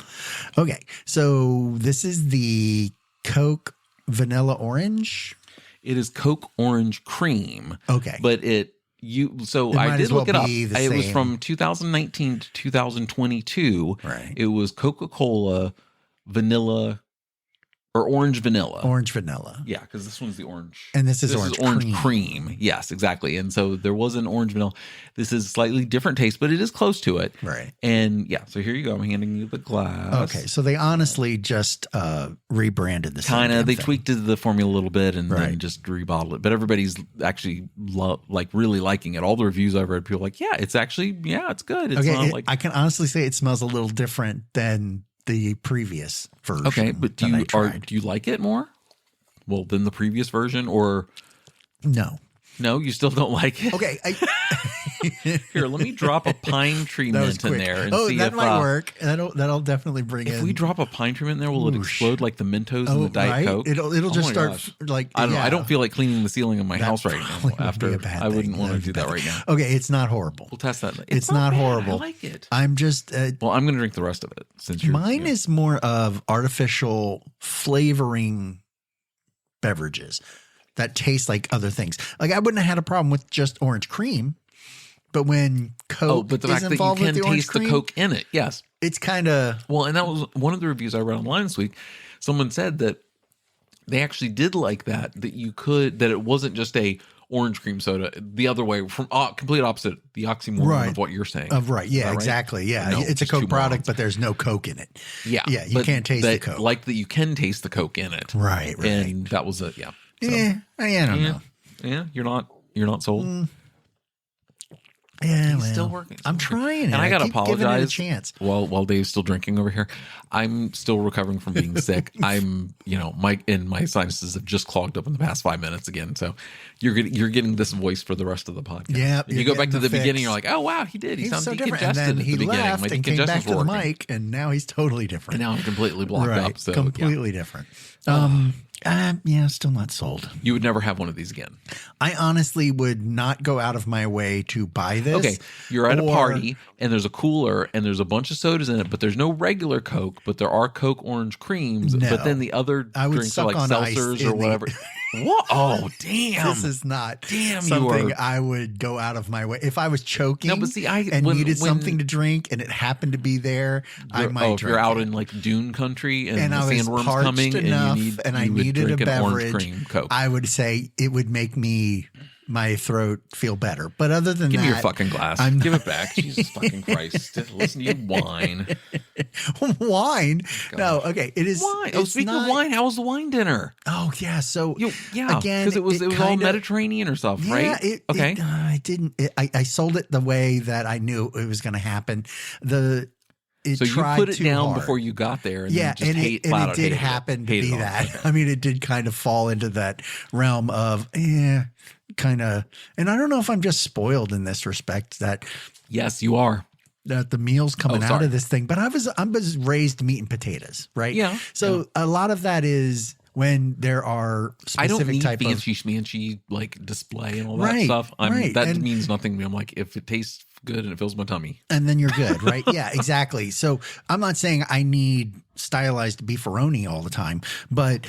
Okay, so this is the Coke Vanilla Orange. It is Coke Orange Cream. Okay. But I did look it up. It was from 2019 to 2022. Right. It was Coca-Cola Vanilla or Orange Vanilla. Orange Vanilla. Yeah, because this one's the orange. And this is orange cream. Yes, exactly. And so there was an orange vanilla. This is slightly different taste, but it is close to it. Right. And yeah, so here you go. I'm handing you the glass. Okay, so they honestly just rebranded the kind of. They tweaked the formula a little bit and then just rebottled it. But everybody's actually really liking it. All the reviews I've read, people are like, yeah, it's actually, it's good. It's not like I can honestly say it smells a little different than the previous version. Okay, but do you like it more? Well, than the previous version, or no? No, you still don't like it. Okay, here, let me drop a pine tree mint in there and see that if might work. That'll definitely bring if we drop a pine tree mint in there, will it explode like the Mentos and the Diet Coke? It'll just start like I don't know. I don't feel like cleaning the ceiling of my house right now. After I wouldn't want to do that right now. Okay, it's not horrible. We'll test that. It's not horrible. I like it. I'm just well, I'm going to drink the rest of it since mine is more of artificial flavoring beverages that taste like other things. Like I wouldn't have had a problem with just orange cream, but when Coke but the is fact involved that you with the can orange taste cream, the Coke in it, yes, it's kind of and that was one of the reviews I read online this week. Someone said that they actually did like that it wasn't just a orange cream soda the other way from complete opposite the oxymoron of what you're saying. Yeah, exactly. Yeah, no, it's a Coke product, but there's no Coke in it. Yeah, you can't taste the Coke. Like that, you can taste the Coke in it. Right. And that was it. Yeah. So, I don't know. Yeah, you're not sold. Yeah, he's still working. I'm trying, and I gotta apologize. Giving it a chance. While Dave's still drinking over here, I'm still recovering from being sick. I'm, my sinuses have just clogged up in the past 5 minutes again. So you're getting this voice for the rest of the podcast. Yeah, you go back to the beginning, you're like, oh wow, he did. He sounded so different. decongested And then he at the beginning. left and came back to the mic, and now he's totally different. And now I'm completely blocked up. So completely different. Still not sold. You would never have one of these again. I honestly would not go out of my way to buy this. Okay, you're at a party and there's a cooler and there's a bunch of sodas in it, but there's no regular Coke, but there are Coke orange creams. No. But then the other drinks are like seltzers or whatever. What? Oh, damn. This is not something I would go out of my way. If I was choking needed something to drink and it happened to be there, I might drink. If you're out in like Dune country and the sandworm's coming and I needed a beverage, cream Coke. I would say it would make my throat feel better. But other than Give me your fucking glass. Give it back. Jesus fucking Christ. Listen to you whine. Wine? God. No, okay. It is wine. Oh, speaking of wine, how was the wine dinner? Oh, yeah. So again, because it was all Mediterranean or stuff, right? Okay. I didn't. I sold it the way that I knew it was going to happen. So you put it down before you got there, and then just it did happen to be that. Okay. I mean, it did kind of fall into that realm of kind of. And I don't know if I'm just spoiled in this respect that. Yes, you are. That the meals coming out of this thing, but I was raised meat and potatoes, right? Yeah. So a lot of that is when there are specific type of fancy like display and all that stuff. That means nothing to me. I'm like, if it tastes good and it fills my tummy, and then you're good, right? Yeah, exactly. So I'm not saying I need stylized beefaroni all the time, but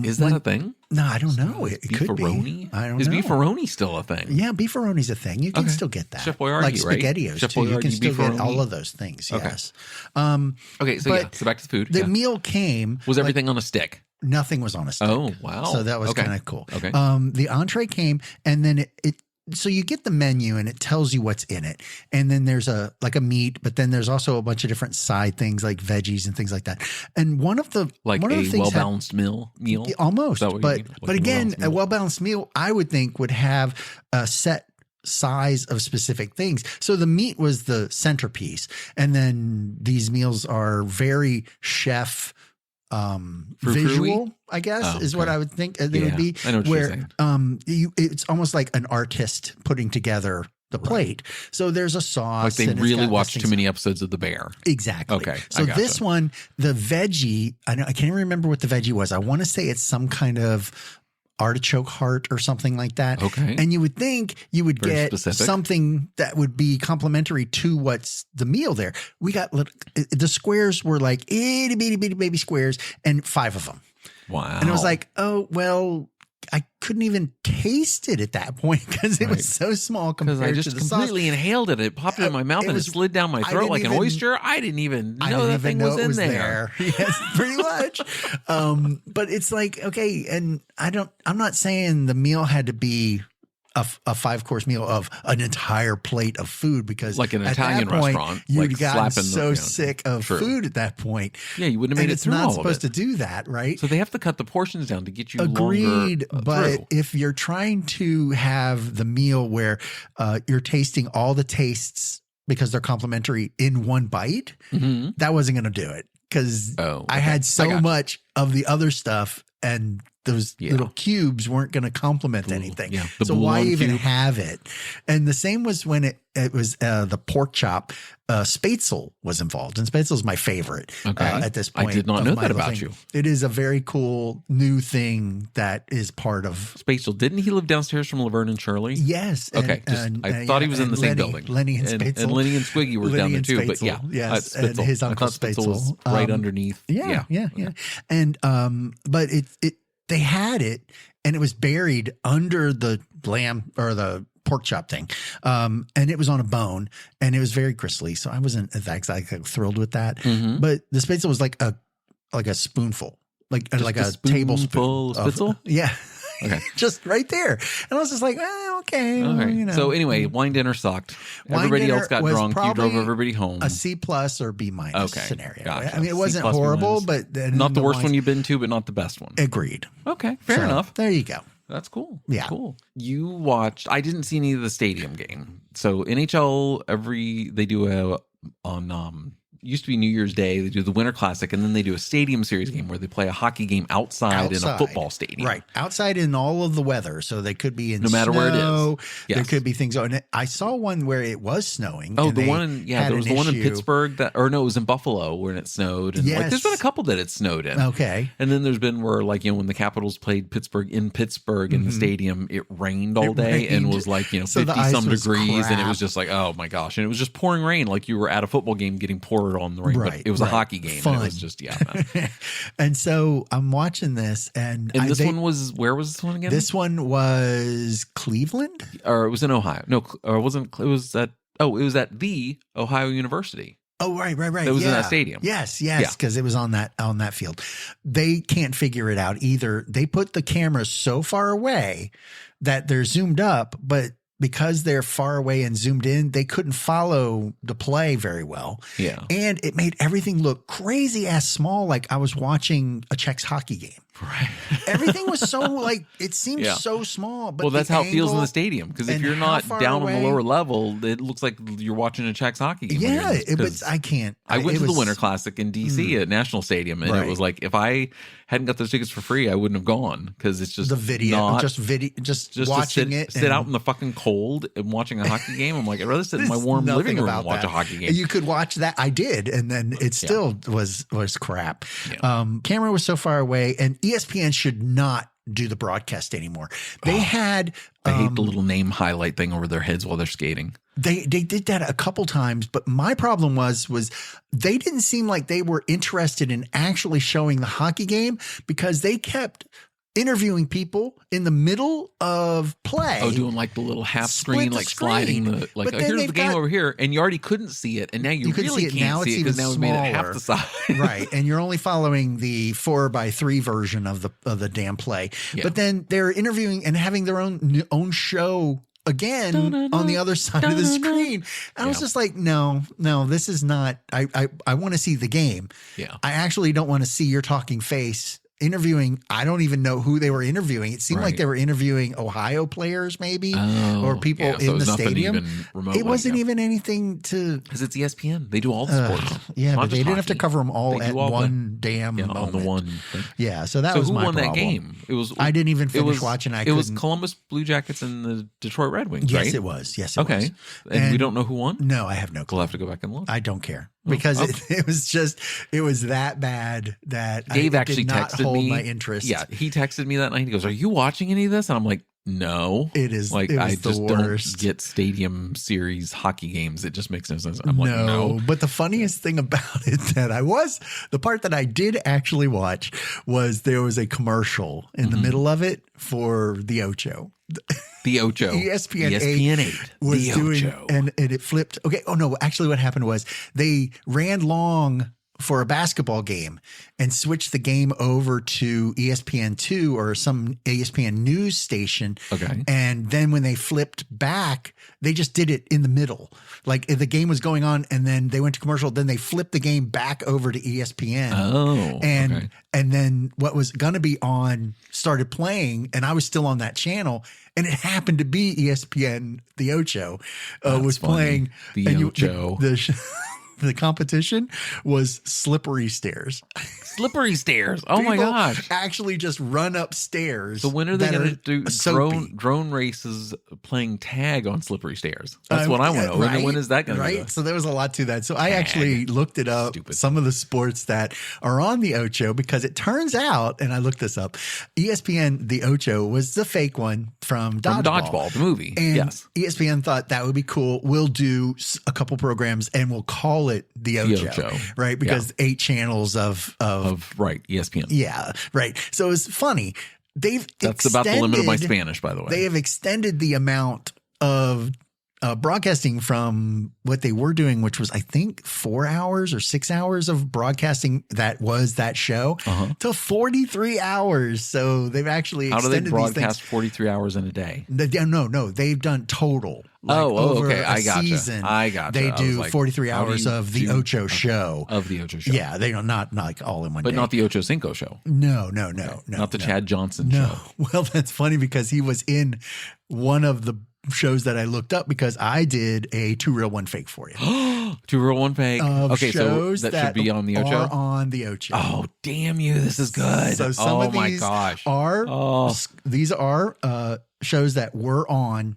is that a thing? No, I don't know. It could be. I don't know. Is beefaroni still a thing? Yeah, beefaroni's a thing. You can still get that. Chef Boyardee, like SpaghettiOs too. You can still get all of those things. Yes. Okay. So back to the food. The meal came. Was everything on a stick? Nothing was on a stick. Oh, wow. So that was kind of cool. Okay. The entree came, and then so you get the menu and it tells you what's in it. And then there's a meat, but then there's also a bunch of different side things like veggies and things like that. And one of the well-balanced meal? Almost. But again, a well-balanced meal I would think would have a set size of specific things. So the meat was the centerpiece. And then these meals are very chef visual, I guess, is what I would think they would be. I know what you're saying. It's almost like an artist putting together the plate. So there's a sauce. Like they really watched too many episodes of The Bear. Exactly. Okay. So this one, the veggie, I can't remember what the veggie was. I want to say it's some kind of artichoke heart or something like that. Okay. And you would think you would get specific. Something that would be complementary to what's the meal there. We got the squares were like itty bitty baby squares and 5 of them. Wow. And I was like, oh, well, I couldn't even taste it at that point because it was so small compared to the sauce. I just completely inhaled it. It popped in my mouth and it slid down my throat like an oyster. I didn't even know that thing was in there. Yes, pretty much. But it's like, okay. And I'm not saying the meal had to be a 5-course meal of an entire plate of food because like an Italian restaurant, you'd gotten so sick of food at that point. Yeah, you wouldn't have made it through all of it. It's not supposed to do that, right? So they have to cut the portions down to get you Agreed, longer but if you're trying to have the meal where you're tasting all the tastes because they're complementary in one bite, that wasn't going to do it because I had so much of the other stuff and those little cubes weren't going to complement anything. Yeah. So why even have it? And the same was when it was the pork chop. Spätzle was involved, and Spätzle is my favorite at this point. I did not know that about you. It is a very cool new thing that is part of Spätzle. Didn't he live downstairs from Laverne and Shirley? Yes. Okay. I thought he was in the same building. Lenny and Spätzle. And Lenny and Squiggy were down there too. But yeah. Yes. And his uncle Spätzle was right underneath. Yeah. And but they had it and it was buried under the lamb or the pork chop thing. And it was on a bone and it was very crystally. So I wasn't exactly thrilled with that. But the Spätzle was like a spoonful, like a tablespoon of Spätzle. Yeah. Okay. Just right there. And I was just like, okay. All right. So anyway, wine dinner sucked. Everybody else got drunk. You drove everybody home. A C+ or B- scenario. Gotcha. I mean, it wasn't horrible, but not the worst one you've been to, but not the best one. Agreed. Okay. Fair enough. There you go. That's cool. Yeah. Cool. You watched, I didn't see any of the stadium game. So NHL, they do used to be New Year's Day. They do the Winter Classic, and then they do a Stadium Series game where they play a hockey game outside in a football stadium. Right. Outside in all of the weather. So they could be in no matter snow. Where it is. Yes. There could be things. And I saw one where it was snowing. Oh, there was the one in Pittsburgh it was in Buffalo when it snowed. And yes. there's been a couple that it snowed in. Okay. And then there's been where when the Capitals played Pittsburgh in the stadium, it rained all day and was 50 some degrees. And it was just like, oh my gosh. And it was just pouring rain like you were at a football game getting poured on the rain. Right. But it was a hockey game. Fun. And it was just, And so I'm watching this. And this one was, where was this one again? This one was Cleveland? Or it was in Ohio. No, or it wasn't. It was at the Ohio University. Oh, right. It was in that stadium. Yes, because it was on that field. They can't figure it out either. They put the cameras so far away that they're zoomed up, but because they're far away and zoomed in, they couldn't follow the play very well. Yeah. And it made everything look crazy ass small, like I was watching a Czechs hockey game. Right. Everything was so it seemed so small. But that's how it feels in the stadium. Because if you're not down on the lower level, it looks like you're watching a Czechs hockey game. Yeah, but I can't. I went to the Winter Classic in D.C. at National Stadium, and it was like, if I hadn't got those tickets for free, I wouldn't have gone, because it's just the video, just watching it. Sit out in the fucking cold and watching a hockey game. I'm like, I'd rather sit in my warm living room and watch a hockey game. You could watch that. I did, and then it still was crap. Yeah. Camera was so far away, and ESPN should not do the broadcast anymore. They had I hate the little name highlight thing over their heads while they're skating. They did that a couple times, but my problem was they didn't seem like they were interested in actually showing the hockey game, because they kept interviewing people in the middle of play. Oh, doing the little half screen, sliding here's the game over here, and you already couldn't see it, and now you really can't see it because now we made it half the size. Right, and you're only following the 4x3 version of the damn play. Yeah. But then they're interviewing and having their own show again on the other side of the screen. I was just like, no, this is not. I want to see the game. Yeah, I actually don't want to see your talking face interviewing. I don't even know who they were interviewing. It seemed like they were interviewing Ohio players, maybe, or people in the stadium. It wasn't even anything to, because it's ESPN. They do all the sports. Yeah, but they didn't have to cover them all at one damn moment. On the one thing. Yeah, so that was my problem. Who won that game? It was. I didn't even finish watching. It was Columbus Blue Jackets and the Detroit Red Wings. Yes, right? it was. Yes, it was. Okay, and we don't know who won. No, I have no clue. We'll have to go back and look. I don't care. Because it was that bad that Dave actually did not hold my interest. Yeah, he texted me that night. He goes, "Are you watching any of this?" And I'm like, "No." It is I just don't get Stadium Series hockey games. It just makes no sense. I'm like, no. But the funniest thing about it the part that I did actually watch was there was a commercial in the middle of it for the Ocho. The Ocho. ESPN 8 was the doing, Ocho. And it flipped. Okay. Oh, no. Actually, what happened was they ran long for a basketball game and switched the game over to ESPN2 or some ESPN news station. Okay. And then when they flipped back, they just did it in the middle. Like the game was going on and then they went to commercial. Then they flipped the game back over to ESPN. Oh, and then what was going to be on started playing, and I was still on that channel, and it happened to be ESPN. The Ocho was playing. The Ocho. The competition was slippery stairs. Slippery stairs. Oh my gosh. Actually just run upstairs. So when are they going to do drone races playing tag on slippery stairs? That's what I want to know. Right? When is that going to be? Right. So there was a lot to that. So I actually looked it up, some of the sports that are on the Ocho, because it turns out, and I looked this up, ESPN, the Ocho was the fake one from Dodgeball, the movie. And yes. ESPN thought that would be cool. We'll do a couple programs and we'll call it the Ocho, right? Because 8 channels of ESPN. Yeah, right. So it's funny. That's about the limit of my Spanish, by the way. They have extended the amount of broadcasting from what they were doing, which was, I think, 4 hours or 6 hours of broadcasting that was that show, to 43 hours. So they've actually extended. How do they broadcast 43 hours in a day? No. They've done total. Like okay. I got season, I got They do 43 hours of the Ocho show. Of the Ocho show. Yeah, they don't not like all in one day. But not the Ocho Cinco show. No. Not the Chad Johnson show. Well, that's funny because he was in one of the shows that I looked up because I did a 2 Real 1 Fake for you. 2 Real 1 Fake. Okay, so that should be on the Ocho. Are on the Ocho. Oh, damn you! This is good. So some of these these are shows that were on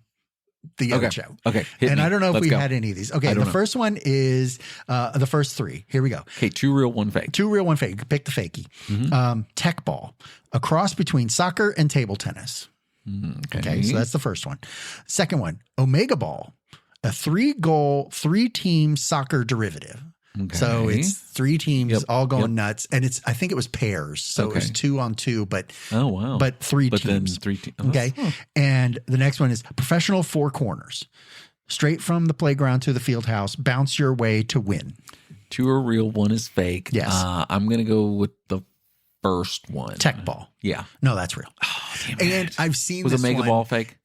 the Ocho. Okay, I don't know if we had any of these. Okay, the first one is the first 3. Here we go. Okay, 2 Real 1 Fake. 2 Real 1 Fake. Pick the fakie. Tech ball, a cross between soccer and table tennis. Okay, so that's the first one. Second one, Omega Ball, a 3-goal, 3-team soccer derivative. Okay. So it's 3 teams all going nuts, and I think it was pairs, so it was 2-on-2, but 3 teams. Then 3 teams. Okay, and the next one is professional 4 corners, straight from the playground to the field house. Bounce your way to win. 2 are real, 1 is fake. Yes, I'm gonna go with the first one. Tech ball. Yeah. No, that's real. Oh, damn it. And I've seen was this Omega one. Ball fake?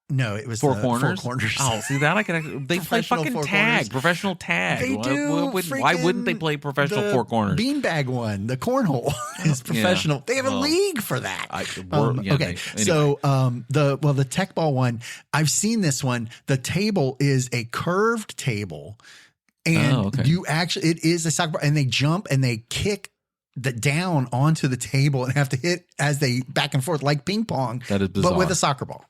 No, it was 4 corners. 4 corners. Oh, see that I can. They play fucking tag, professional tag. They do. Why wouldn't they play professional 4 corners? Beanbag one, the cornhole is professional. They have a league for that. Okay, so the tech ball one, I've seen this one. The table is a curved table, and it is a soccer ball, and they jump and they kick down onto the table and have to hit as they back and forth like ping pong. That is bizarre. But with a soccer ball.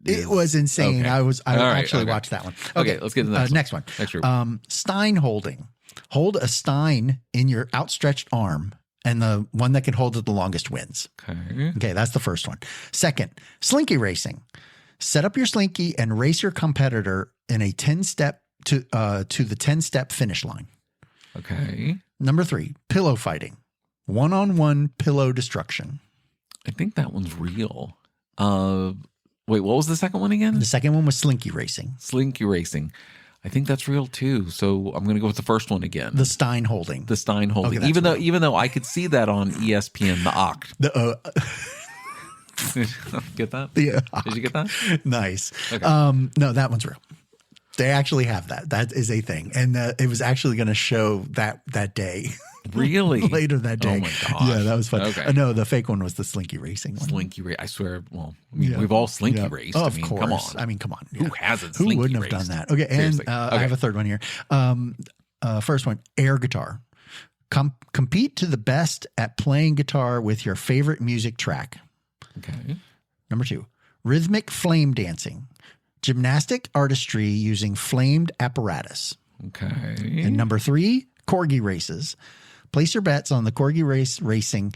It was insane. I actually watched that one. Okay, let's get to the next one. Next group. Stein holding. Hold a stein in your outstretched arm, and the one that can hold it the longest wins. Okay, that's the first one. Second, slinky racing. Set up your slinky and race your competitor in a 10-step to the 10-step finish line. Okay. Number 3, pillow fighting. 1-on-1 pillow destruction. I think that one's real. Wait, what was the second one again? The second one was slinky racing. Slinky racing. I think that's real too. So I'm going to go with the first one again. The Stein holding. The Stein holding. Okay, even though I could see that on ESPN, the Ahhhh. Get that? Yeah. Did you get that? Nice. Okay. No, that one's real. They actually have that. That is a thing. And it was actually going to show that day. Really? Later that day. Oh my gosh. Yeah, that was fun. Okay. No, the fake one was the slinky racing one. Slinky race. I swear. Well, we've all slinky raced. Oh, of course. Come on. Who hasn't slinky Who wouldn't have done that? Okay. And I have a third one here. First one, air guitar. Compete to the best at playing guitar with your favorite music track. Okay. Number 2, rhythmic flame dancing. Gymnastic artistry using flamed apparatus. Okay. And number 3, corgi races. Place your bets on the corgi racing.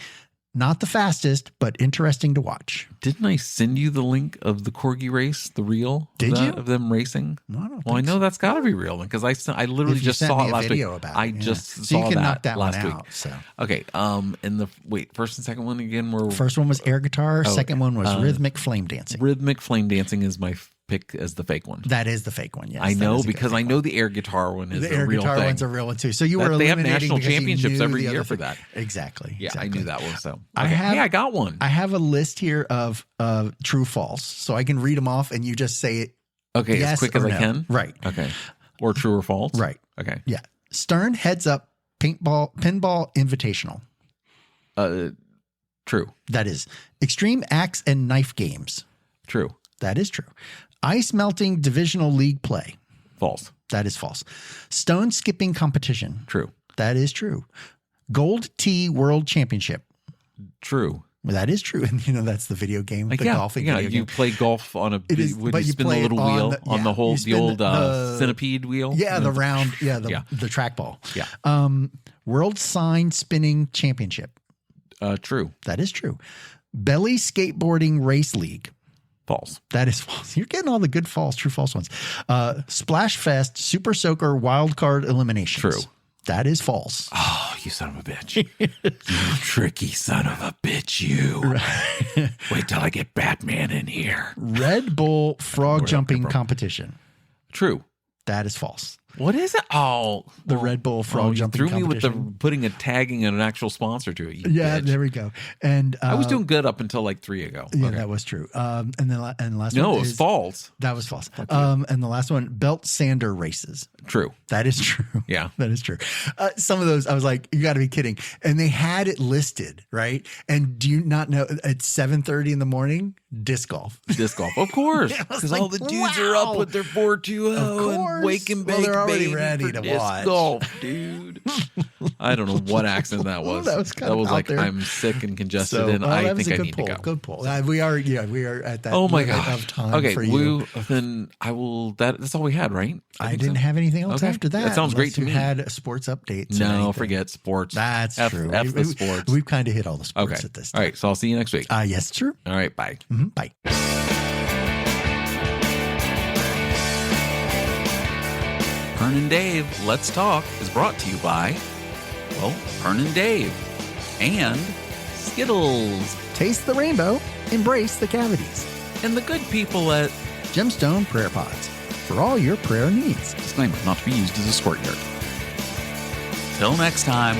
Not the fastest, but interesting to watch. Didn't I send you the link of the corgi race, the reel? Did you? Of them racing? No, I don't well, I know that's got to be real because I literally just saw it last week. I just saw you can that knock that last one week. Out. So okay. And first and second one again were. First one was air guitar. Second one was rhythmic flame dancing. Rhythmic flame dancing is my pick as the fake one. That is the fake one. Yes, I know because I know the air guitar one is the air real guitar thing. one's a real one too. So you were they have eliminating national championships every year for that. Exactly. Yeah, exactly. I knew that one. So okay. I got one. I have a list here of true false, so I can read them off, and you just say it. Okay, yes as quick as I can. Right. Okay. Or true or false. Right. Okay. Yeah. Stern heads up pinball invitational. True. That is extreme axe and knife games. True. That is true. Ice melting divisional league play. False. That is false. Stone skipping competition. True. That is true. Gold Tee World Championship. True. Well, that is true. And that's the video game, the golfing video game. You play golf on a it is, would but you spin the little wheel on the whole the old centipede wheel? Yeah, the round, the trackball. Yeah. World Sign Spinning Championship. True. That is true. Belly Skateboarding Race League. False. That is false. You're getting all the good true false ones. Splash Fest Super Soaker Wild Card Eliminations. True. That is false. Oh, you son of a bitch. You tricky son of a bitch, you. Wait till I get Batman in here. Red Bull Frog Jumping Competition. True. That is false. What is it? Oh, the Red Bull frog jumping threw me with the putting a tagging and an actual sponsor to it. Yeah, bitch. There we go. And I was doing good up until like 3 ago. Yeah, that was true. And the last one. No, it was false. That was false. And the last one, belt sander races. True. That is true. Yeah, that is true. Some of those, I was like, you got to be kidding. And they had it listed, right? And do you not know at 7:30 in the morning, disc golf? Disc golf, of course, because all the dudes are up with their 420 and wake and bake. Well, they're already ready to watch. Golf, dude. I don't know what accent that was. that was like there. I'm sick and congested, and I think I need to go. Good pull. We are at that. Oh my god! Of time okay, for you. Then I will. That's all we had, right? I didn't have anything else after that. That sounds great to me. Had a sports update. No, forget sports. That's true. F the sports. We've kind of hit all the sports at this time. All right, so I'll see you next week. Yes, true. All right, bye. Mm-hmm, bye. Pern Dave, Let's Talk is brought to you by, well, Pern Dave and Skittles. Taste the rainbow, embrace the cavities. And the good people at Gemstone Prayer Pods for all your prayer needs. Disclaimer, not to be used as a squirt yard. Till next time.